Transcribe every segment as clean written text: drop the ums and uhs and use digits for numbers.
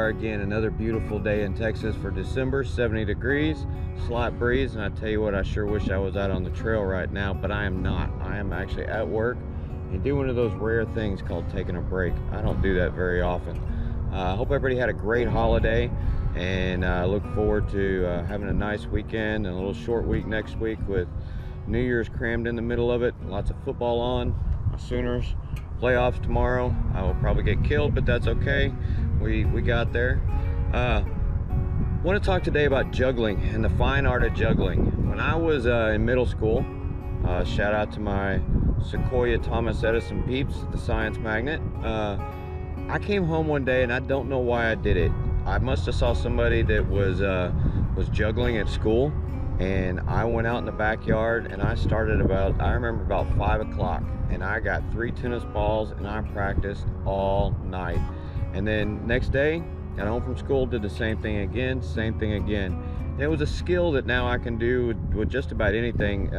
are again. Another beautiful day in Texas for December. 70 degrees, slight breeze, and I tell you what, I sure wish I was out on the trail right now, but I am not. I am actually at work and doing one of those rare things called taking a break. I don't do that very often. I hope everybody had a great holiday, and I look forward to having a nice weekend and a little short week next week with New Year's crammed in the middle of it. Lots of football on. My Sooners playoffs tomorrow. I will probably get killed, but that's okay. We got there. Want to talk today about juggling and the fine art of juggling. When I was in middle school, shout out to my Sequoia Thomas Edison peeps, the science magnet. I came home one day and I don't know why I did it. I must have saw somebody that was juggling at school, and I went out in the backyard and I started I remember about 5 o'clock, and I got 3 tennis balls and I practiced all night. And then next day, got home from school, did the same thing again, And it was a skill that now I can do with just about anything.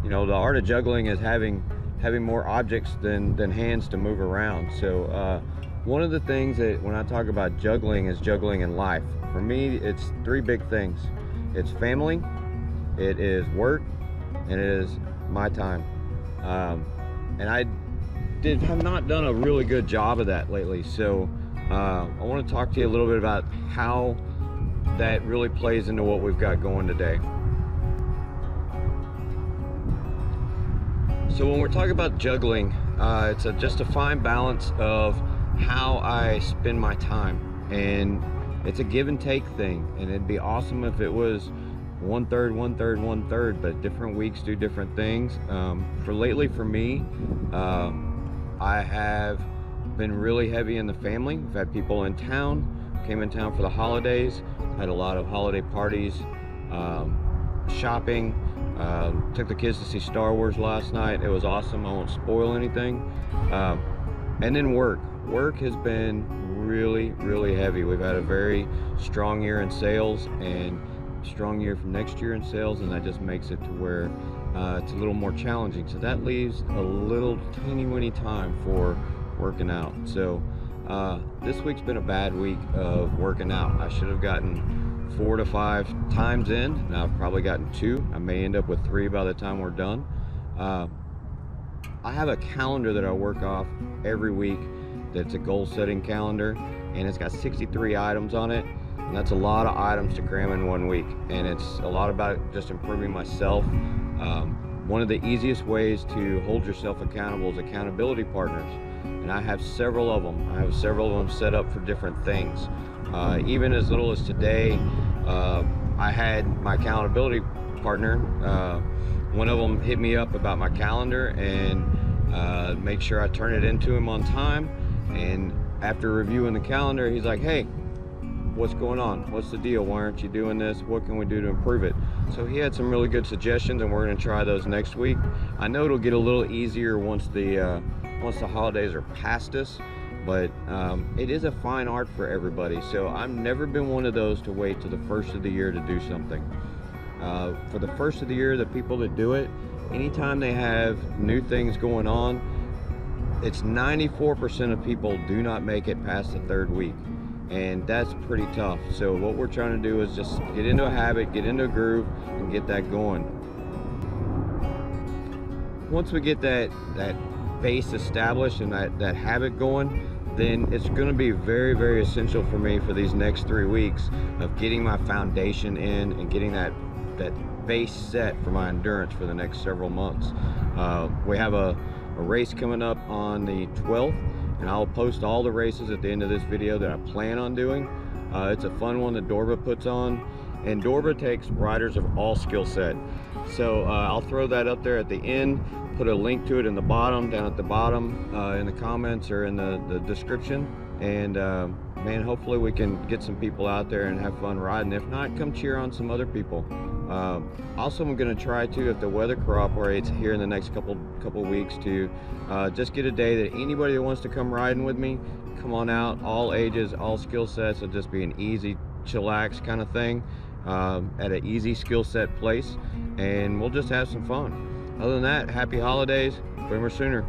You know, the art of juggling is having more objects than hands to move around. So one of the things that when I talk about juggling is juggling in life. For me, it's 3 big things. It's family, it is work, and it is my time. And I have not done a really good job of that lately. So I want to talk to you a little bit about how that really plays into what we've got going today. So when we're talking about juggling, it's just a fine balance of how I spend my time, and it's a give and take thing. And it'd be awesome if it was 1/3, 1/3, 1/3, but different weeks do different things. For me, I have been really heavy in the family. We've had people in town, came in town for the holidays, had a lot of holiday parties, shopping. Took the kids to see Star Wars last night. It was awesome. I won't spoil anything. And then work has been really heavy. We've had a very strong year in sales and strong year from next year in sales, and that just makes it to where it's a little more challenging. So that leaves a little teeny time for working out. So this week's been a bad week of working out. I should have gotten 4 to 5 times in, and I've probably gotten 2. I may end up with 3 by the time we're done. I have a calendar that I work off every week that's a goal setting calendar, and it's got 63 items on it, and that's a lot of items to cram in one week, and it's a lot about just improving myself. One of the easiest ways to hold yourself accountable is accountability partners, and I have several of them. I have several of them set up for different things. Even as little as today, I had my accountability partner, one of them hit me up about my calendar and make sure I turn it into him on time. And after reviewing the calendar, he's like, hey, what's going on? What's the deal? Why aren't you doing this? What can we do to improve it? So he had some really good suggestions, and we're going to try those next week. I know it'll get a little easier once the holidays are past us, but it is a fine art for everybody. So I've never been one of those to wait to the first of the year to do something. For the first of the year, the people that do it, anytime they have new things going on, it's 94% of people do not make it past the 3rd week, and that's pretty tough. So what we're trying to do is just get into a habit, get into a groove, and get that going. Once we get that base established and that habit going, then it's going to be very essential for me for these next 3 weeks of getting my foundation in and getting that base set for my endurance for the next several months. We have a race coming up on the 12th, and I'll post all the races at the end of this video that I plan on doing. It's a fun one that DORBA puts on, and DORBA takes riders of all skill set. So I'll throw that up there at the end, put a link to it in the bottom, down at the bottom, in the comments or in the description. And man, hopefully we can get some people out there and have fun riding. If not, come cheer on some other people. Also, I'm going to try to, if the weather cooperates here in the next couple weeks, to just get a day that anybody that wants to come riding with me, come on out. All ages, all skill sets. It'll just be an easy, chillax kind of thing at an easy skill set place, and we'll just have some fun. Other than that, happy holidays. Boomer Sooner.